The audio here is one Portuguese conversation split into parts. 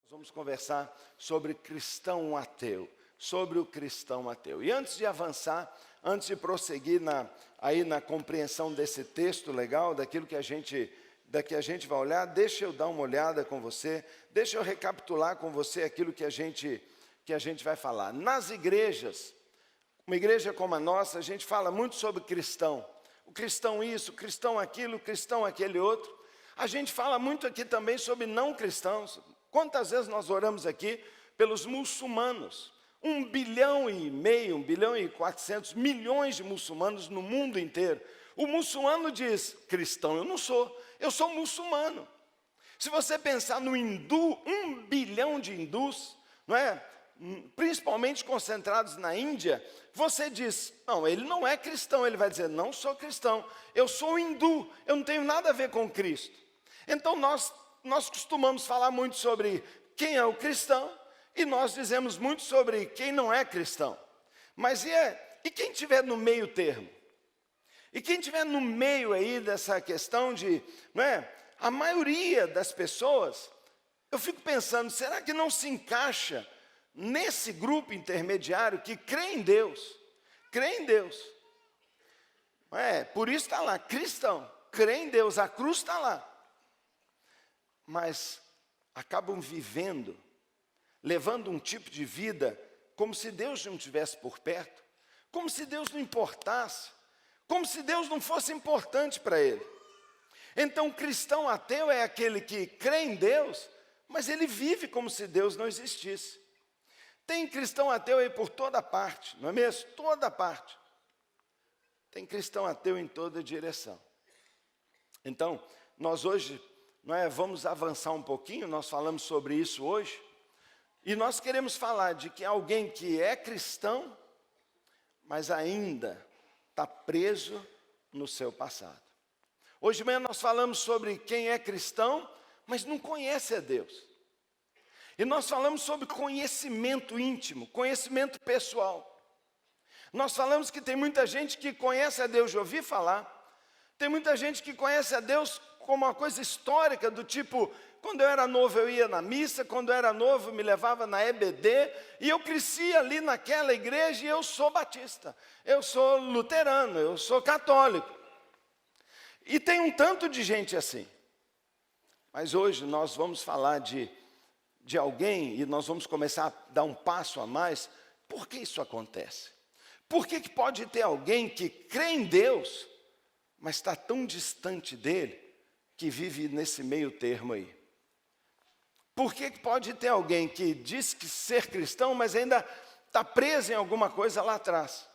Vamos conversar sobre cristão ateu, sobre o cristão ateu. E antes de avançar, antes de prosseguir na compreensão desse texto legal, daquilo que a gente vai olhar, deixa eu dar uma olhada com você, deixa eu recapitular com você aquilo que a gente vai falar. Nas igrejas, uma igreja como a nossa, a gente fala muito sobre cristão. O cristão isso, o cristão aquilo, o cristão aquele outro. A gente fala muito aqui também sobre não cristãos. Quantas vezes nós oramos aqui pelos muçulmanos? 1,5 bilhão, 1,4 bilhões de muçulmanos no mundo inteiro. O muçulmano diz, cristão eu não sou, eu sou muçulmano. Se você pensar no hindu, 1 bilhão de hindus, não é? Principalmente concentrados na Índia, você diz, não, ele não é cristão, ele vai dizer, não sou cristão, eu sou hindu, eu não tenho nada a ver com Cristo. Então nós costumamos falar muito sobre quem é o cristão e nós dizemos muito sobre quem não é cristão. Mas e quem estiver no meio termo? E quem estiver no meio aí dessa questão de, não é? A maioria das pessoas, eu fico pensando, será que não se encaixa nesse grupo intermediário que crê em Deus? Crê em Deus. Por isso está lá, cristão, crê em Deus, a cruz está lá. Mas acabam vivendo, levando um tipo de vida como se Deus não estivesse por perto, como se Deus não importasse, como se Deus não fosse importante para ele. Então, o cristão ateu é aquele que crê em Deus, mas ele vive como se Deus não existisse. Tem cristão ateu aí por toda parte, não é mesmo? Toda parte. Tem cristão ateu em toda direção. Então, nós hoje vamos avançar um pouquinho, nós falamos sobre isso hoje, e nós queremos falar de que alguém que é cristão, mas ainda está preso no seu passado. Hoje de manhã nós falamos sobre quem é cristão, mas não conhece a Deus. E nós falamos sobre conhecimento íntimo, conhecimento pessoal. Nós falamos que tem muita gente que conhece a Deus de ouvir falar, tem muita gente que conhece a Deus como uma coisa histórica, do tipo, quando eu era novo eu ia na missa, quando eu era novo me levava na EBD, e eu cresci ali naquela igreja e eu sou batista, eu sou luterano, eu sou católico. E tem um tanto de gente assim. Mas hoje nós vamos falar de alguém, e nós vamos começar a dar um passo a mais. Por que isso acontece? Por que pode ter alguém que crê em Deus, mas está tão distante dele, que vive nesse meio termo aí? Por que pode ter alguém que diz que ser cristão, mas ainda está preso em alguma coisa lá atrás?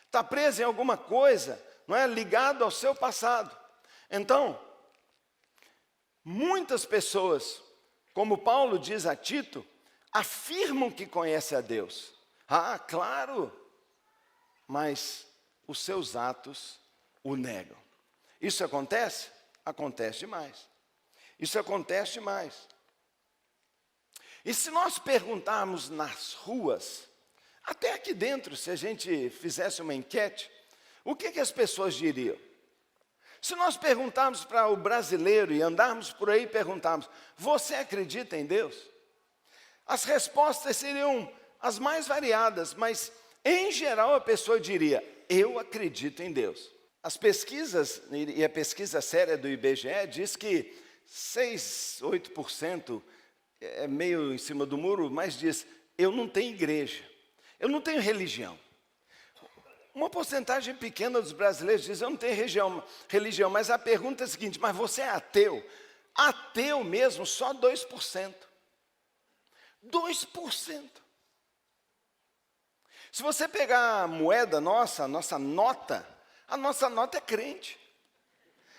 Está preso em alguma coisa, não é, ligado ao seu passado. Então, muitas pessoas, como Paulo diz a Tito, afirmam que conhecem a Deus. Ah, claro, mas os seus atos o negam. Isso acontece? Acontece demais. Isso acontece demais. E se nós perguntarmos nas ruas, até aqui dentro, se a gente fizesse uma enquete, o que as pessoas diriam? Se nós perguntarmos para o brasileiro e andarmos por aí e perguntarmos, você acredita em Deus? As respostas seriam as mais variadas, mas em geral a pessoa diria, eu acredito em Deus. As pesquisas, e a pesquisa séria do IBGE diz que 6, 8% é meio em cima do muro, mas diz, eu não tenho igreja, eu não tenho religião. Uma porcentagem pequena dos brasileiros diz, eu não tenho religião, mas a pergunta é a seguinte, mas você é ateu? Ateu mesmo, só 2%. 2%. Se você pegar a moeda nossa, a nossa nota é crente.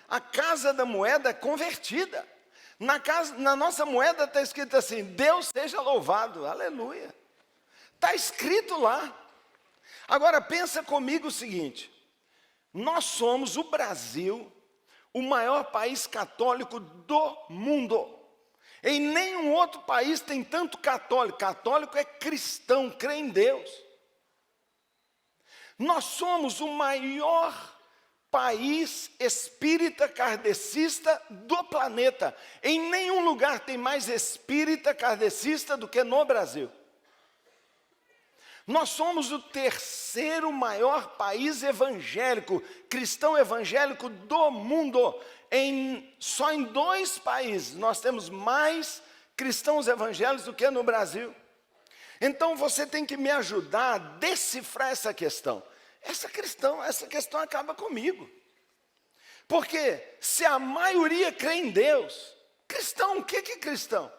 A casa da moeda é convertida. Na nossa moeda está escrito assim, Deus seja louvado, aleluia. Está escrito lá. Agora pensa comigo o seguinte, nós somos o Brasil, o maior país católico do mundo. Em nenhum outro país tem tanto católico. Católico é cristão, crê em Deus. Nós somos o maior país espírita kardecista do planeta. Em nenhum lugar tem mais espírita kardecista do que no Brasil. Nós somos o terceiro maior país evangélico, cristão evangélico do mundo. Só em 2 países nós temos mais cristãos evangélicos do que no Brasil. Então você tem que me ajudar a decifrar essa questão. Essa questão acaba comigo. Porque se a maioria crê em Deus, cristão, o que é cristão?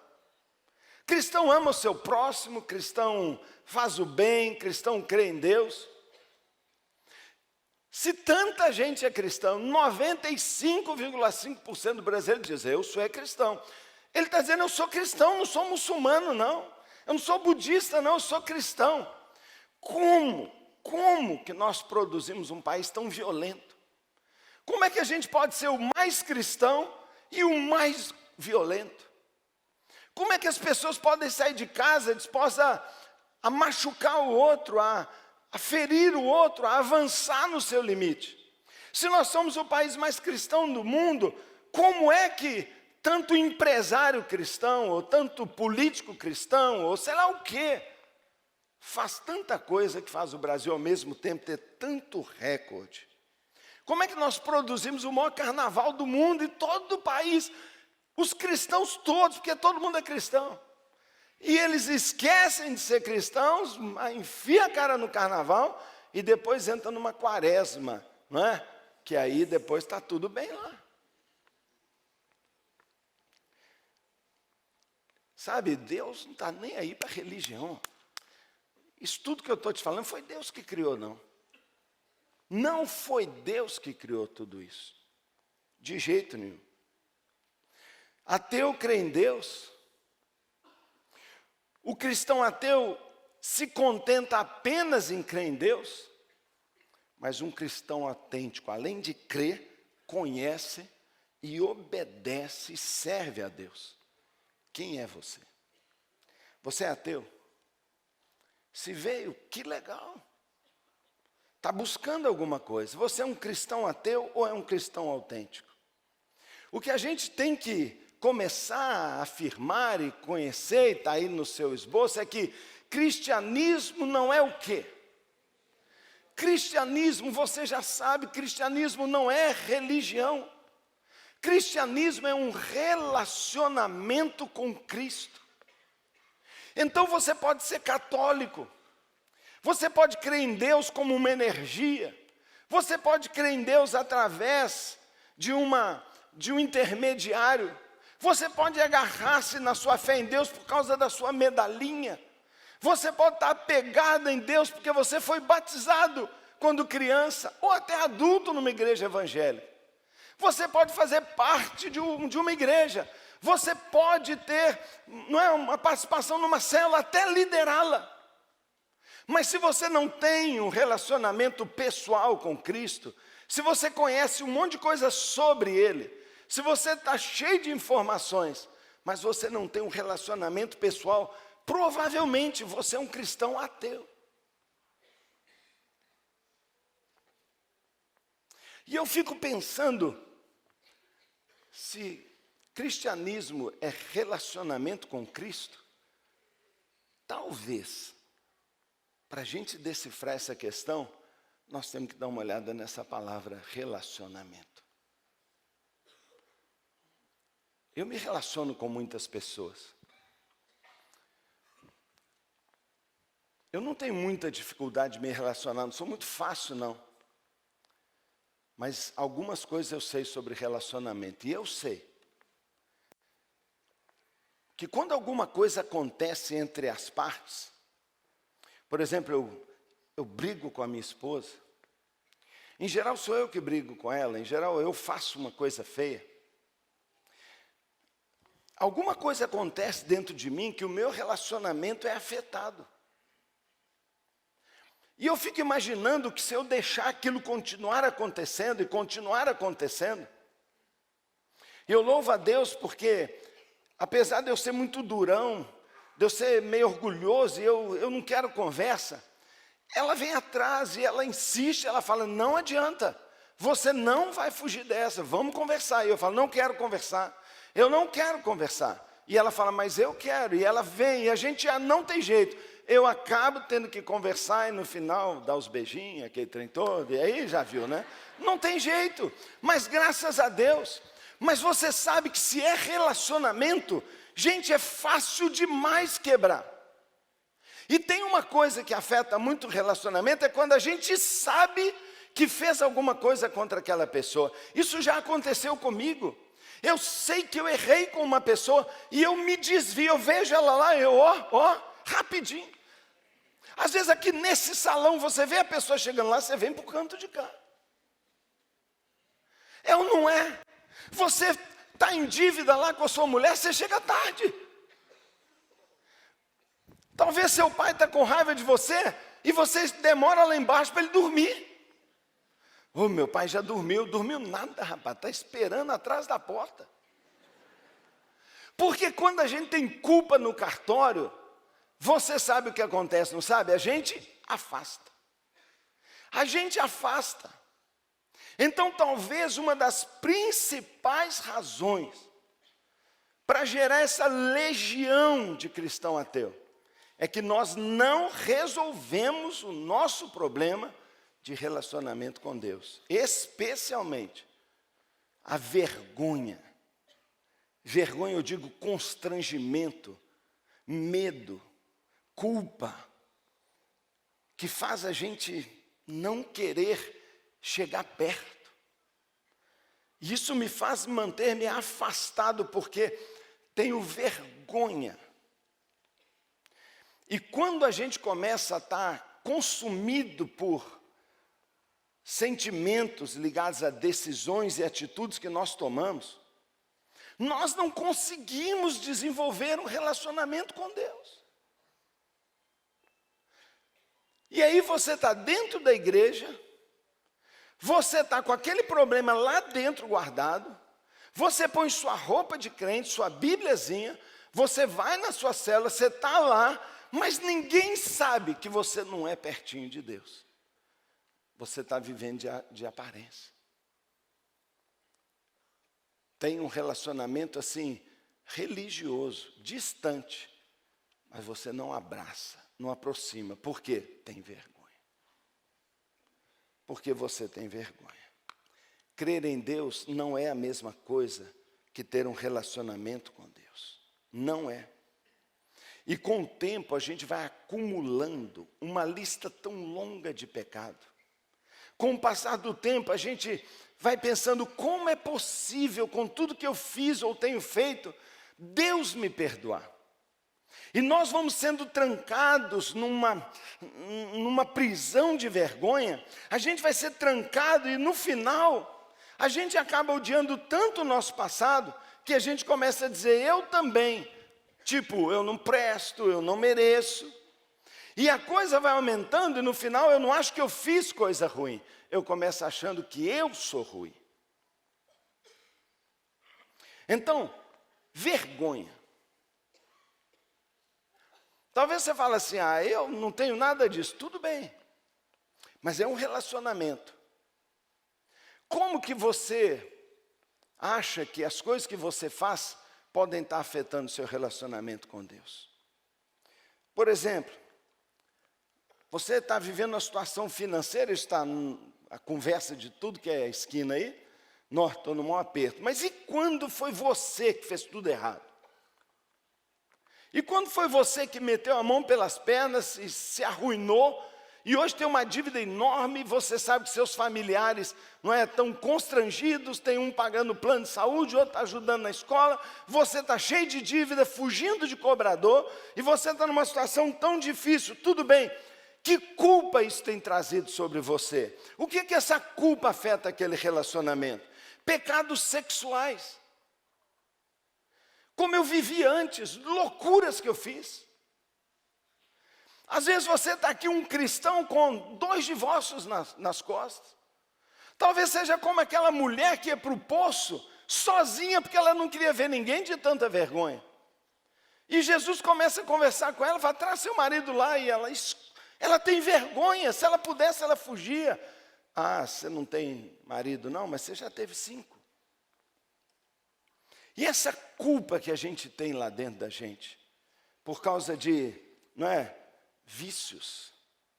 Cristão ama o seu próximo, cristão faz o bem, cristão crê em Deus. Se tanta gente é cristão, 95,5% do brasileiro diz, eu sou cristão. Ele está dizendo, eu sou cristão, não sou muçulmano, não. Eu não sou budista, não, eu sou cristão. Como que nós produzimos um país tão violento? Como é que a gente pode ser o mais cristão e o mais violento? Como é que as pessoas podem sair de casa dispostas a machucar o outro, a ferir o outro, a avançar no seu limite? Se nós somos o país mais cristão do mundo, como é que tanto empresário cristão, ou tanto político cristão, ou sei lá o quê, faz tanta coisa que faz o Brasil ao mesmo tempo ter tanto recorde? Como é que nós produzimos o maior carnaval do mundo e todo o país, os cristãos todos, porque todo mundo é cristão, e eles esquecem de ser cristãos, enfia a cara no carnaval e depois entra numa quaresma, não é? Que aí depois está tudo bem lá. Sabe, Deus não está nem aí para a religião. Isso tudo que eu estou te falando foi Deus que criou, não. Não foi Deus que criou tudo isso. De jeito nenhum. Ateu crê em Deus. O cristão ateu se contenta apenas em crer em Deus. Mas um cristão autêntico, além de crer, conhece e obedece e serve a Deus. Quem é você? Você é ateu? Se veio, que legal. Está buscando alguma coisa. Você é um cristão ateu ou é um cristão autêntico? O que a gente tem que começar a afirmar e conhecer, e está aí no seu esboço, é que cristianismo não é o quê? Cristianismo, você já sabe, cristianismo não é religião. Cristianismo é um relacionamento com Cristo. Então você pode ser católico, você pode crer em Deus como uma energia, você pode crer em Deus através de um intermediário, você pode agarrar-se na sua fé em Deus por causa da sua medalhinha, você pode estar apegado em Deus porque você foi batizado quando criança, ou até adulto numa igreja evangélica. Você pode fazer parte de uma igreja. Você pode ter uma participação numa célula, até liderá-la. Mas se você não tem um relacionamento pessoal com Cristo, se você conhece um monte de coisa sobre Ele, se você está cheio de informações, mas você não tem um relacionamento pessoal, provavelmente você é um cristão ateu. E eu fico pensando, se cristianismo é relacionamento com Cristo, talvez, para a gente decifrar essa questão, nós temos que dar uma olhada nessa palavra relacionamento. Eu me relaciono com muitas pessoas. Eu não tenho muita dificuldade de me relacionar, não sou muito fácil, não. Mas algumas coisas eu sei sobre relacionamento. E eu sei que quando alguma coisa acontece entre as partes, por exemplo, eu brigo com a minha esposa, em geral sou eu que brigo com ela, em geral eu faço uma coisa feia. Alguma coisa acontece dentro de mim que o meu relacionamento é afetado. E eu fico imaginando que se eu deixar aquilo continuar acontecendo, eu louvo a Deus porque, apesar de eu ser muito durão, de eu ser meio orgulhoso, e eu não quero conversa, ela vem atrás e ela insiste, ela fala, não adianta, você não vai fugir dessa, vamos conversar. E eu falo, não quero conversar, eu não quero conversar. E ela fala, mas eu quero. E ela vem, e a gente já não tem jeito. Eu acabo tendo que conversar e no final dar os beijinhos, aquele trem todo, e aí já viu, né? Não tem jeito, mas graças a Deus. Mas você sabe que se é relacionamento, gente, é fácil demais quebrar. E tem uma coisa que afeta muito o relacionamento, é quando a gente sabe que fez alguma coisa contra aquela pessoa. Isso já aconteceu comigo. Eu sei que eu errei com uma pessoa e eu me desvio, eu vejo ela lá, eu rapidinho. Às vezes aqui nesse salão, você vê a pessoa chegando lá, você vem para o canto de cá. É ou não é? Você está em dívida lá com a sua mulher, você chega tarde. Talvez seu pai está com raiva de você e você demora lá embaixo para ele dormir. Meu pai já dormiu nada, rapaz, está esperando atrás da porta. Porque quando a gente tem culpa no cartório, você sabe o que acontece, não sabe? A gente afasta. A gente afasta. Então, talvez uma das principais razões para gerar essa legião de cristão ateu é que nós não resolvemos o nosso problema de relacionamento com Deus, especialmente a vergonha. Vergonha, eu digo constrangimento, medo, culpa, que faz a gente não querer chegar perto. Isso me faz manter-me afastado, porque tenho vergonha. E quando a gente começa a estar consumido por sentimentos ligados a decisões e atitudes que nós tomamos, nós não conseguimos desenvolver um relacionamento com Deus. E aí você está dentro da igreja, você está com aquele problema lá dentro guardado, você põe sua roupa de crente, sua bíbliazinha, você vai na sua célula, você está lá, mas ninguém sabe que você não é pertinho de Deus. Você está vivendo de aparência. Tem um relacionamento assim, religioso, distante, mas você não abraça, não aproxima. Por quê? Tem vergonha. Porque você tem vergonha. Crer em Deus não é a mesma coisa que ter um relacionamento com Deus. Não é. E com o tempo a gente vai acumulando uma lista tão longa de pecado. Com o passar do tempo a gente vai pensando, como é possível, com tudo que eu fiz ou tenho feito, Deus me perdoar? E nós vamos sendo trancados numa prisão de vergonha, a gente vai ser trancado e no final, a gente acaba odiando tanto o nosso passado, que a gente começa a dizer, eu também, tipo, eu não presto, eu não mereço. E a coisa vai aumentando e no final eu não acho que eu fiz coisa ruim, eu começo achando que eu sou ruim. Então, vergonha. Talvez você fale assim, eu não tenho nada disso. Tudo bem, mas é um relacionamento. Como que você acha que as coisas que você faz podem estar afetando o seu relacionamento com Deus? Por exemplo, você está vivendo uma situação financeira, está a conversa de tudo que é a esquina aí, estou no maior aperto. Mas e quando foi você que fez tudo errado? E quando foi você que meteu a mão pelas pernas e se arruinou, e hoje tem uma dívida enorme, você sabe que seus familiares não estão constrangidos, tem um pagando plano de saúde, outro está ajudando na escola, você está cheio de dívida, fugindo de cobrador, e você está numa situação tão difícil, tudo bem, que culpa isso tem trazido sobre você? O que essa culpa afeta aquele relacionamento? Pecados sexuais. Como eu vivi antes, loucuras que eu fiz. Às vezes você está aqui um cristão com 2 divórcios nas costas. Talvez seja como aquela mulher que ia para o poço sozinha porque ela não queria ver ninguém de tanta vergonha. E Jesus começa a conversar com ela, fala, traz seu marido lá, e ela tem vergonha, se ela pudesse ela fugia. Você não tem marido, não, mas você já teve 5. E essa culpa que a gente tem lá dentro da gente, por causa de, não é, vícios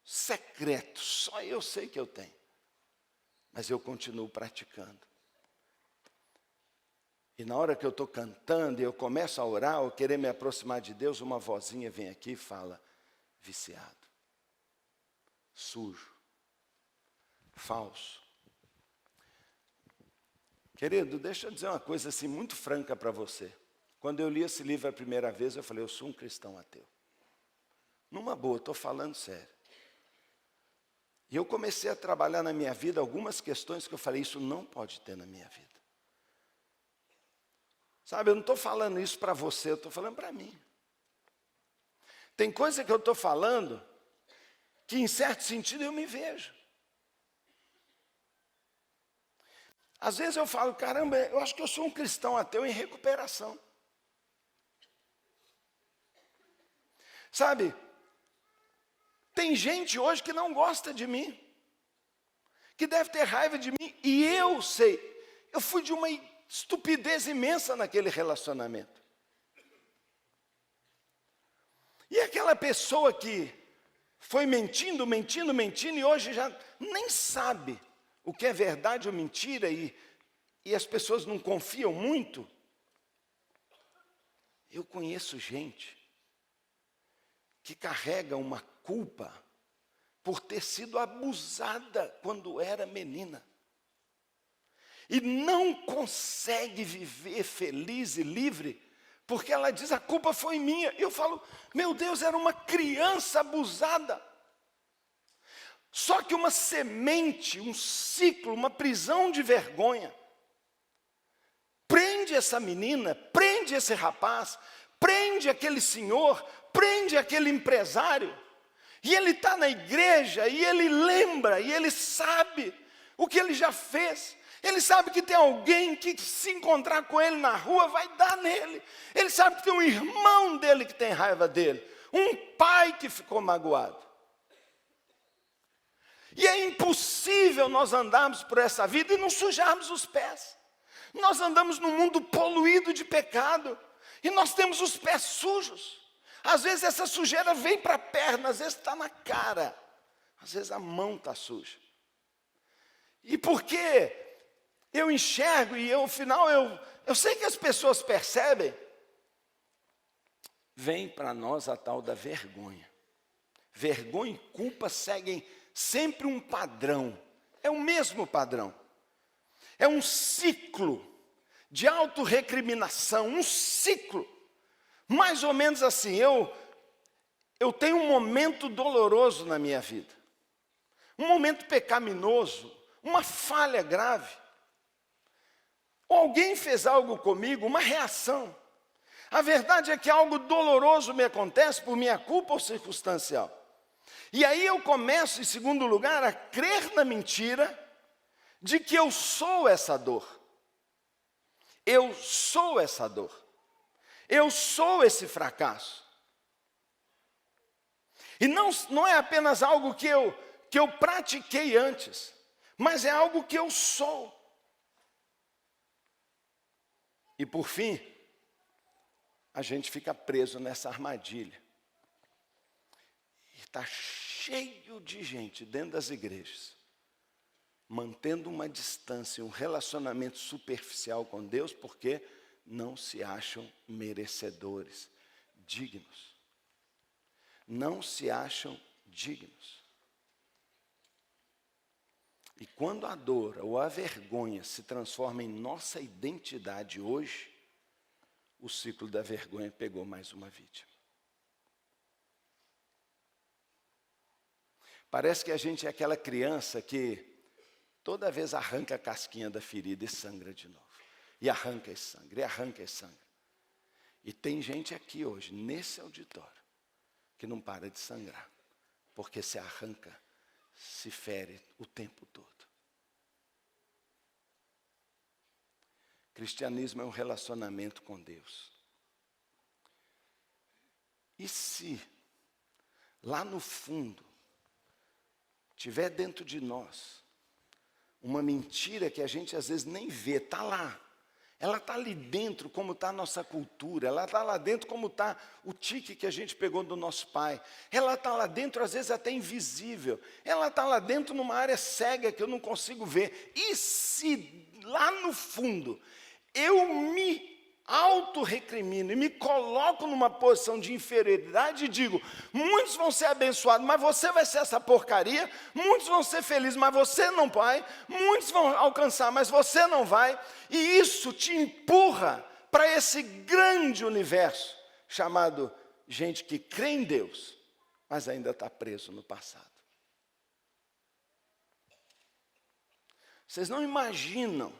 secretos, só eu sei que eu tenho, mas eu continuo praticando. E na hora que eu estou cantando e eu começo a orar, ou querer me aproximar de Deus, uma vozinha vem aqui e fala, viciado, sujo, falso. Querido, deixa eu dizer uma coisa assim muito franca para você. Quando eu li esse livro a primeira vez, eu falei, eu sou um cristão ateu. Numa boa, estou falando sério. E eu comecei a trabalhar na minha vida algumas questões que eu falei, isso não pode ter na minha vida. Sabe, eu não estou falando isso para você, eu estou falando para mim. Tem coisa que eu estou falando que, em certo sentido, eu me vejo. Às vezes eu falo, caramba, eu acho que eu sou um cristão ateu em recuperação. Sabe, tem gente hoje que não gosta de mim, que deve ter raiva de mim, e eu sei, eu fui de uma estupidez imensa naquele relacionamento. E aquela pessoa que foi mentindo, e hoje já nem sabe o que é verdade ou mentira, e as pessoas não confiam muito. Eu conheço gente que carrega uma culpa por ter sido abusada quando era menina. E não consegue viver feliz e livre, porque ela diz, a culpa foi minha. E eu falo, meu Deus, era uma criança abusada. Só que uma semente, um ciclo, uma prisão de vergonha, prende essa menina, prende esse rapaz, prende aquele senhor, prende aquele empresário. E ele está na igreja, e ele lembra, e ele sabe o que ele já fez. Ele sabe que tem alguém que, se encontrar com ele na rua, vai dar nele. Ele sabe que tem um irmão dele que tem raiva dele, um pai que ficou magoado. E é impossível nós andarmos por essa vida e não sujarmos os pés. Nós andamos num mundo poluído de pecado, e nós temos os pés sujos. Às vezes essa sujeira vem para a perna, às vezes está na cara, às vezes a mão está suja. E porque eu enxergo e ao final eu sei que as pessoas percebem, vem para nós a tal da vergonha. Vergonha e culpa seguem sempre um padrão, é o mesmo padrão. É um ciclo de autorrecriminação, um ciclo. Mais ou menos assim, eu tenho um momento doloroso na minha vida, um momento pecaminoso, uma falha grave. Ou alguém fez algo comigo, uma reação. A verdade é que algo doloroso me acontece por minha culpa ou circunstancial. E aí eu começo, em segundo lugar, a crer na mentira de que eu sou essa dor. Eu sou essa dor. Eu sou esse fracasso. E não é apenas algo que eu pratiquei antes, mas é algo que eu sou. E por fim, a gente fica preso nessa armadilha. E está cheio de gente dentro das igrejas, mantendo uma distância, um relacionamento superficial com Deus, porque não se acham merecedores, dignos. Não se acham dignos. E quando a dor ou a vergonha se transforma em nossa identidade hoje, o ciclo da vergonha pegou mais uma vítima. Parece que a gente é aquela criança que toda vez arranca a casquinha da ferida e sangra de novo. E arranca esse sangue, e arranca esse sangue. E tem gente aqui hoje, nesse auditório, que não para de sangrar, porque se arranca, se fere o tempo todo. Cristianismo é um relacionamento com Deus. E se, lá no fundo, tiver dentro de nós, uma mentira que a gente às vezes nem vê, está lá. Ela está ali dentro, como está a nossa cultura. Ela está lá dentro, como está o tique que a gente pegou do nosso pai. Ela está lá dentro, às vezes até invisível. Ela está lá dentro, numa área cega que eu não consigo ver. E se lá no fundo eu me auto-recrimino e me coloco numa posição de inferioridade e digo, muitos vão ser abençoados, mas você vai ser essa porcaria, muitos vão ser felizes, mas você não vai, muitos vão alcançar, mas você não vai, e isso te empurra para esse grande universo, chamado gente que crê em Deus, mas ainda está preso no passado. Vocês não imaginam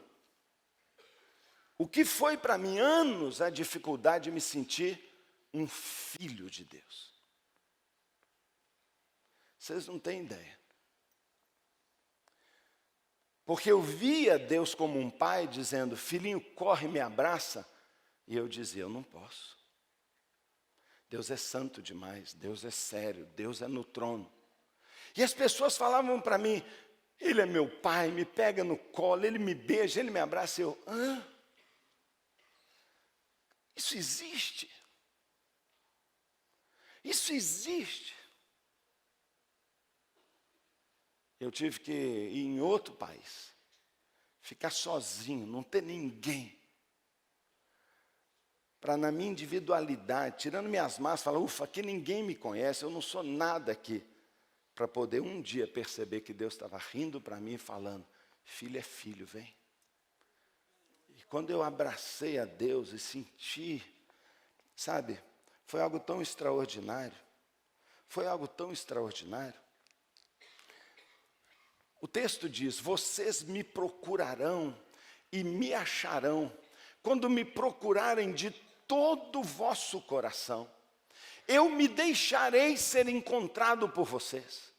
o que foi para mim anos a dificuldade de me sentir um filho de Deus. Vocês não têm ideia. Porque eu via Deus como um pai dizendo, filhinho, corre, me abraça. E eu dizia, eu não posso. Deus é santo demais, Deus é sério, Deus é no trono. E as pessoas falavam para mim, ele é meu pai, me pega no colo, ele me beija, ele me abraça. E eu, hã? Isso existe. Isso existe. Eu tive que ir em outro país, ficar sozinho, não ter ninguém, para na minha individualidade, tirando minhas máscaras, falar, ufa, aqui ninguém me conhece, eu não sou nada aqui, para poder um dia perceber que Deus estava rindo para mim e falando, filho é filho, vem. E quando eu abracei a Deus e senti, sabe, foi algo tão extraordinário. Foi algo tão extraordinário. O texto diz, vocês me procurarão e me acharão, quando me procurarem de todo o vosso coração. Eu me deixarei ser encontrado por vocês.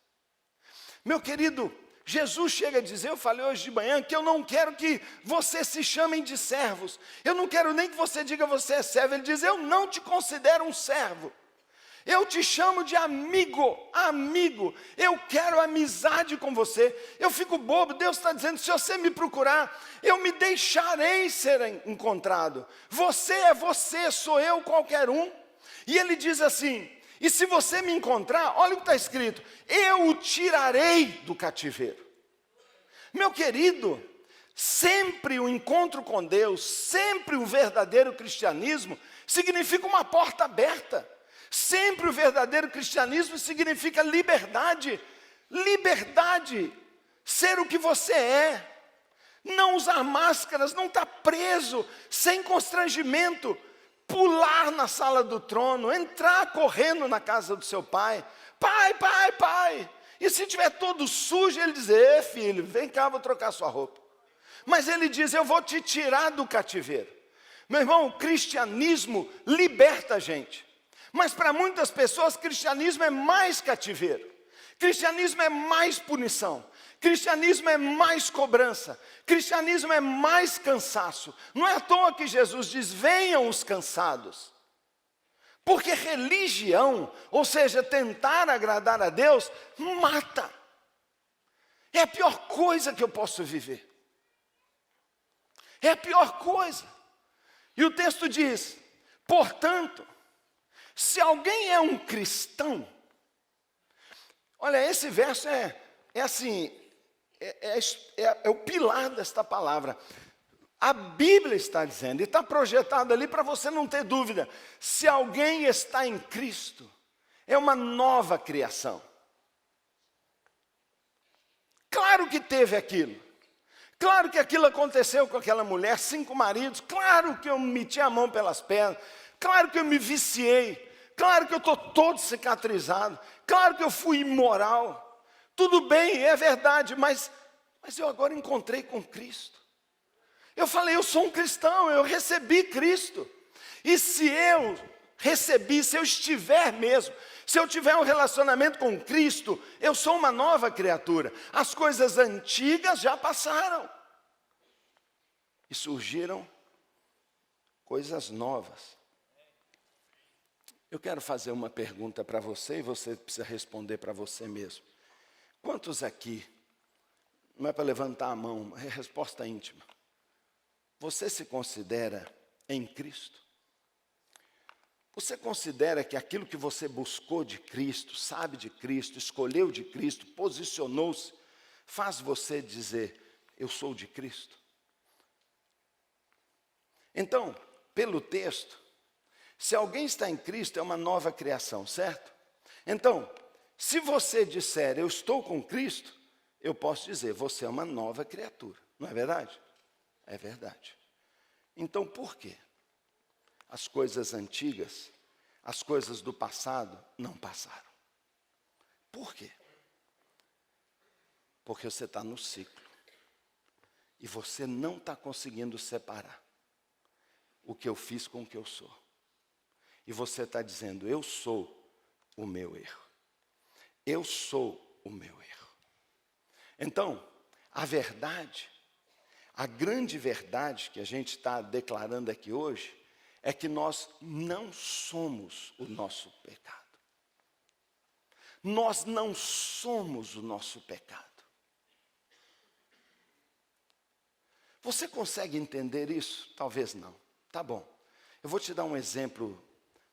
Meu querido, Jesus chega a dizer, eu falei hoje de manhã, que eu não quero que vocês se chamem de servos. Eu não quero nem que você diga você é servo. Ele diz, eu não te considero um servo. Eu te chamo de amigo, amigo. Eu quero amizade com você. Eu fico bobo, Deus está dizendo, se você me procurar, eu me deixarei ser encontrado. Você é você, sou eu, qualquer um. E ele diz assim, e se você me encontrar, olha o que está escrito, eu o tirarei do cativeiro. Meu querido, sempre o encontro com Deus, sempre o verdadeiro cristianismo, significa uma porta aberta. Sempre o verdadeiro cristianismo significa liberdade. Liberdade, ser o que você é. Não usar máscaras, não estar preso, sem constrangimento. Pular na sala do trono, entrar correndo na casa do seu pai. Pai, pai, pai. E se estiver todo sujo, ele diz, filho, vem cá, vou trocar sua roupa. Mas ele diz, eu vou te tirar do cativeiro. Meu irmão, o cristianismo liberta a gente. Mas para muitas pessoas, cristianismo é mais cativeiro. Cristianismo é mais punição. Cristianismo é mais cobrança. Cristianismo é mais cansaço. Não é à toa que Jesus diz, venham os cansados. Porque religião, ou seja, tentar agradar a Deus, mata. É a pior coisa que eu posso viver. É a pior coisa. E o texto diz, portanto, se alguém é um cristão, olha, esse verso é o pilar desta palavra. A Bíblia está dizendo, e está projetado ali para você não ter dúvida, se alguém está em Cristo, é uma nova criação. Claro que teve aquilo. Claro que aquilo aconteceu com aquela mulher, 5 maridos, claro que eu meti a mão pelas pernas, claro que eu me viciei, claro que eu estou todo cicatrizado, claro que eu fui imoral, tudo bem, é verdade, mas eu agora encontrei com Cristo. Eu falei, eu sou um cristão, eu recebi Cristo, e se eu recebi, se eu estiver mesmo, se eu tiver um relacionamento com Cristo, eu sou uma nova criatura. As coisas antigas já passaram. E surgiram coisas novas. Eu quero fazer uma pergunta para você, e você precisa responder para você mesmo. Quantos aqui Não é para levantar a mão, é resposta íntima. Você se considera em Cristo? Você considera que aquilo que você buscou de Cristo, sabe de Cristo, escolheu de Cristo, posicionou-se, faz você dizer, eu sou de Cristo? Então, pelo texto, se alguém está em Cristo, é uma nova criação, certo? Então, se você disser, eu estou com Cristo, eu posso dizer, você é uma nova criatura, não é verdade? É verdade. Então, por quê? As coisas antigas, as coisas do passado não passaram. Por quê? Porque você está no ciclo. E você não está conseguindo separar o que eu fiz com o que eu sou. E você está dizendo, eu sou o meu erro. Eu sou o meu erro. Então, a verdade, a grande verdade que a gente está declarando aqui hoje, é que nós não somos o nosso pecado. Nós não somos o nosso pecado. Você consegue entender isso? Talvez não. Tá bom. Eu vou te dar um exemplo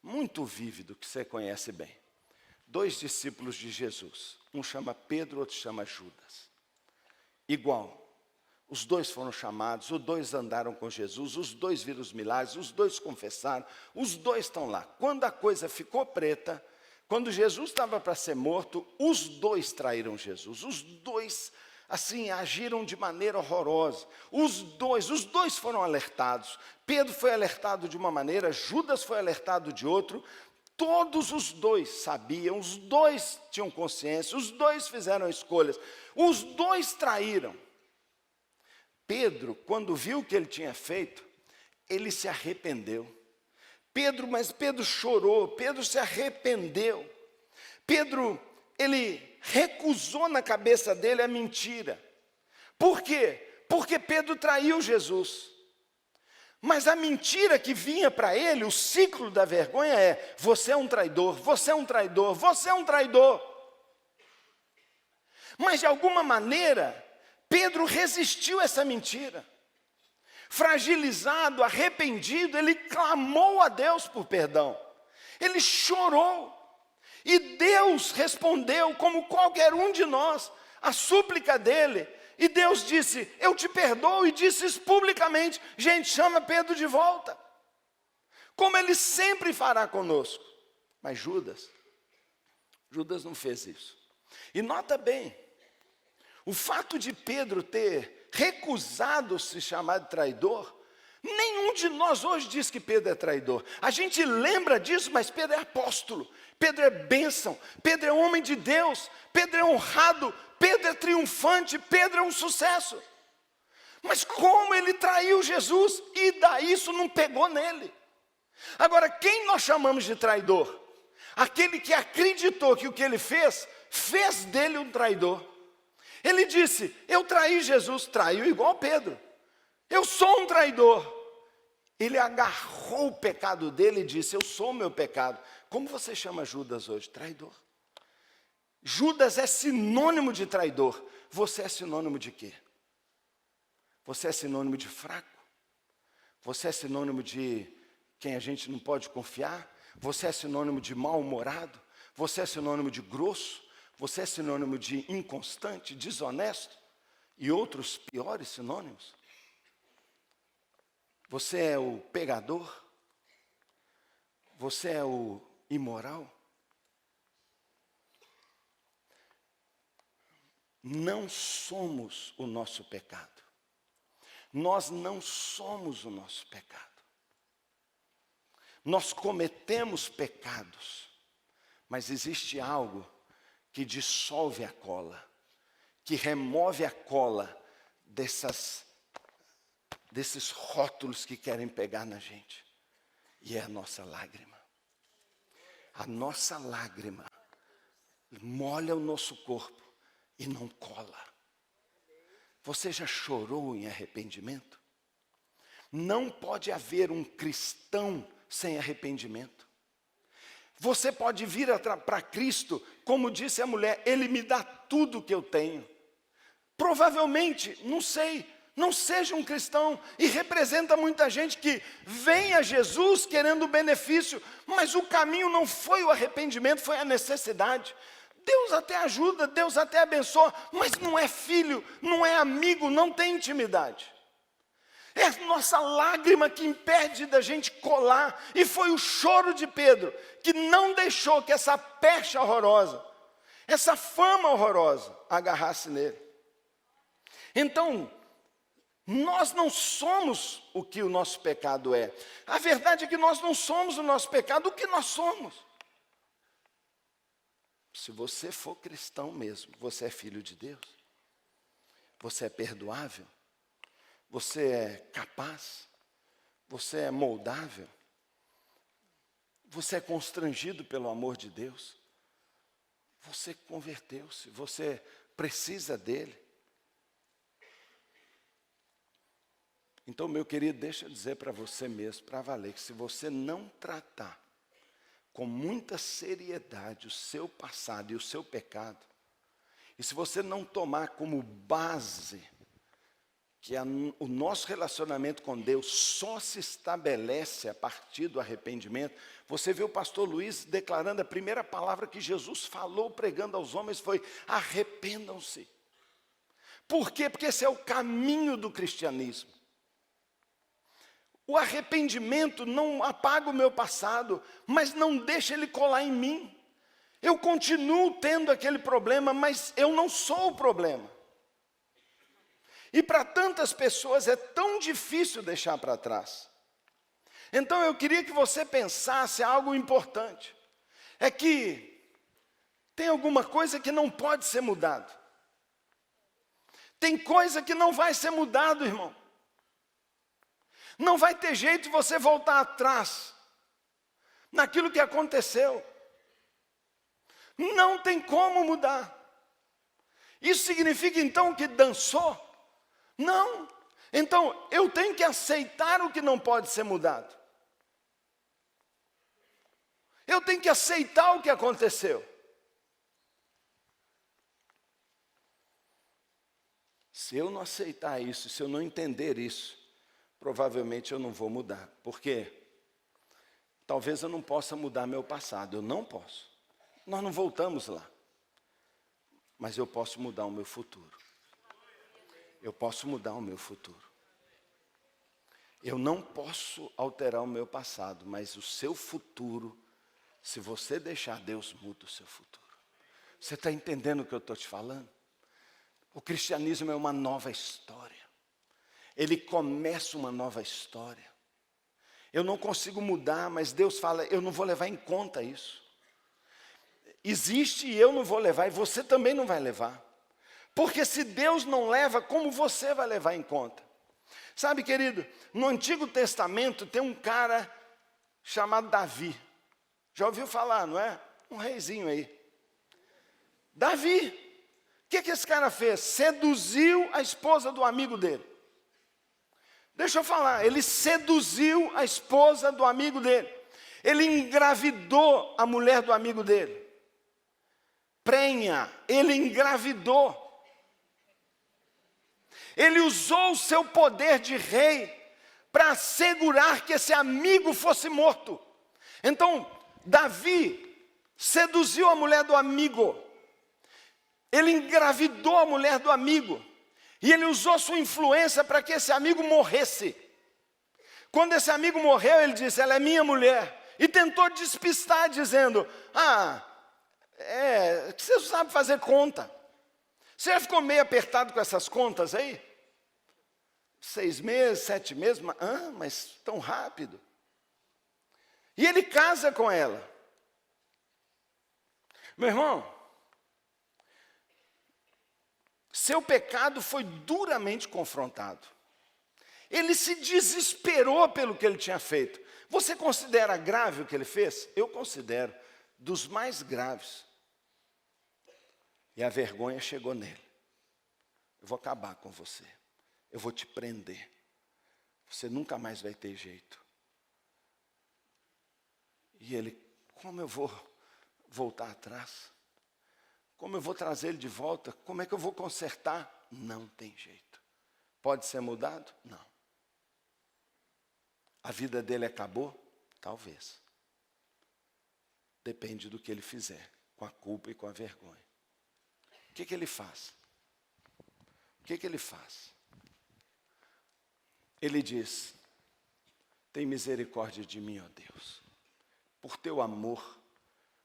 muito vívido que você conhece bem. 2 discípulos de Jesus. Um chama Pedro, outro chama Judas. Igual. Os 2 foram chamados, os 2 andaram com Jesus, os 2 viram os milagres, os 2 confessaram, os 2 estão lá. Quando a coisa ficou preta, quando Jesus estava para ser morto, os 2 traíram Jesus. Os 2, assim, agiram de maneira horrorosa. Os dois foram alertados. Pedro foi alertado de uma maneira, Judas foi alertado de outro. Todos os 2 sabiam, os 2 tinham consciência, os 2 fizeram escolhas, os 2 traíram. Pedro, quando viu o que ele tinha feito, ele se arrependeu. Mas Pedro chorou, Pedro se arrependeu. Pedro, ele recusou na cabeça dele a mentira. Por quê? Porque Pedro traiu Jesus. Mas a mentira que vinha para ele, o ciclo da vergonha é, você é um traidor, você é um traidor, você é um traidor. Mas de alguma maneira, Pedro resistiu a essa mentira. Fragilizado, arrependido, ele clamou a Deus por perdão. Ele chorou. E Deus respondeu, como qualquer um de nós, a súplica dele. E Deus disse, eu te perdoo, e disse isso publicamente. Gente, chama Pedro de volta. Como ele sempre fará conosco. Mas Judas não fez isso. E nota bem, o fato de Pedro ter recusado se chamar de traidor, nenhum de nós hoje diz que Pedro é traidor. A gente lembra disso, mas Pedro é apóstolo, Pedro é bênção, Pedro é homem de Deus, Pedro é honrado, Pedro é triunfante, Pedro é um sucesso. Mas como ele traiu Jesus, e daí isso não pegou nele. Agora, quem nós chamamos de traidor? Aquele que acreditou que o que ele fez dele um traidor. Ele disse, eu traí Jesus, traiu igual Pedro. Eu sou um traidor. Ele agarrou o pecado dele e disse, eu sou o meu pecado. Como você chama Judas hoje? Traidor. Judas é sinônimo de traidor. Você é sinônimo de quê? Você é sinônimo de fraco? Você é sinônimo de quem a gente não pode confiar? Você é sinônimo de mal-humorado? Você é sinônimo de grosso? Você é sinônimo de inconstante, desonesto e outros piores sinônimos? Você é o pegador? Você é o imoral? Não somos o nosso pecado. Nós não somos o nosso pecado. Nós cometemos pecados, mas existe algo que dissolve a cola, que remove a cola desses rótulos que querem pegar na gente. E é a nossa lágrima. A nossa lágrima molha o nosso corpo e não cola. Você já chorou em arrependimento? Não pode haver um cristão sem arrependimento. Você pode vir para Cristo, como disse a mulher, Ele me dá tudo o que eu tenho. provavelmente, não sei, não seja um cristão e representa muita gente que vem a Jesus querendo o benefício, mas o caminho não foi o arrependimento, foi a necessidade. Deus até ajuda, Deus até abençoa, mas não é filho, não é amigo, não tem intimidade. É a nossa lágrima que impede da gente colar, e foi o choro de Pedro que não deixou que essa pecha horrorosa, essa fama horrorosa agarrasse nele. Então, nós não somos o que o nosso pecado é. A verdade é que nós não somos o nosso pecado, o que nós somos. Se você for cristão mesmo, você é filho de Deus. Você é perdoável. Você é capaz. Você é moldável. Você é constrangido pelo amor de Deus. Você converteu-se, você precisa dele. Então, meu querido, deixa eu dizer para você mesmo, para valer, que se você não tratar com muita seriedade o seu passado e o seu pecado, e se você não tomar como base que o nosso relacionamento com Deus só se estabelece a partir do arrependimento, você vê o pastor Luiz declarando a primeira palavra que Jesus falou pregando aos homens foi: arrependam-se. Por quê? Porque esse é o caminho do cristianismo. O arrependimento não apaga o meu passado, mas não deixa ele colar em mim. Eu continuo tendo aquele problema, mas eu não sou o problema. E para tantas pessoas é tão difícil deixar para trás. Então eu queria que você pensasse algo importante. É que tem alguma coisa que não pode ser mudado. Tem coisa que não vai ser mudado, irmão. Não vai ter jeito de você voltar atrás naquilo que aconteceu. Não tem como mudar. Isso significa então que dançou? Não. Então eu tenho que aceitar o que não pode ser mudado. Eu tenho que aceitar o que aconteceu. Se eu não aceitar isso, se eu não entender isso, provavelmente eu não vou mudar. Por quê? Talvez eu não possa mudar meu passado. Eu não posso. Nós não voltamos lá. Mas eu posso mudar o meu futuro. Eu posso mudar o meu futuro. Eu não posso alterar o meu passado, mas o seu futuro, se você deixar, Deus muda o seu futuro. Você está entendendo o que eu estou te falando? O cristianismo é uma nova história. Ele começa uma nova história. Eu não consigo mudar, mas Deus fala, eu não vou levar em conta isso. Existe e eu não vou levar, e você também não vai levar. Porque se Deus não leva, como você vai levar em conta? Sabe, querido, no Antigo Testamento tem um cara chamado Davi. Já ouviu falar, não é? Um reizinho aí. Davi. O que esse cara fez? Seduziu a esposa do amigo dele. Deixa eu falar, ele seduziu a esposa do amigo dele. Ele engravidou a mulher do amigo dele. Prenha, ele engravidou. Ele usou o seu poder de rei para assegurar que esse amigo fosse morto. Então, Davi seduziu a mulher do amigo. Ele engravidou a mulher do amigo. E ele usou sua influência para que esse amigo morresse. Quando esse amigo morreu, ele disse, ela é minha mulher. E tentou despistar, dizendo, você sabe fazer conta. Você já ficou meio apertado com essas contas aí? 6 meses, 7 meses, mas tão rápido. E ele casa com ela. Meu irmão, seu pecado foi duramente confrontado. Ele se desesperou pelo que ele tinha feito. Você considera grave o que ele fez? Eu considero dos mais graves. E a vergonha chegou nele. Eu vou acabar com você. Eu vou te prender. Você nunca mais vai ter jeito. E ele, como eu vou voltar atrás? Como eu vou trazer ele de volta? Como é que eu vou consertar? Não tem jeito. Pode ser mudado? Não. A vida dele acabou? Talvez. Depende do que ele fizer, com a culpa e com a vergonha. O que ele faz? O que ele faz? Ele diz: tem misericórdia de mim, ó Deus. Por teu amor,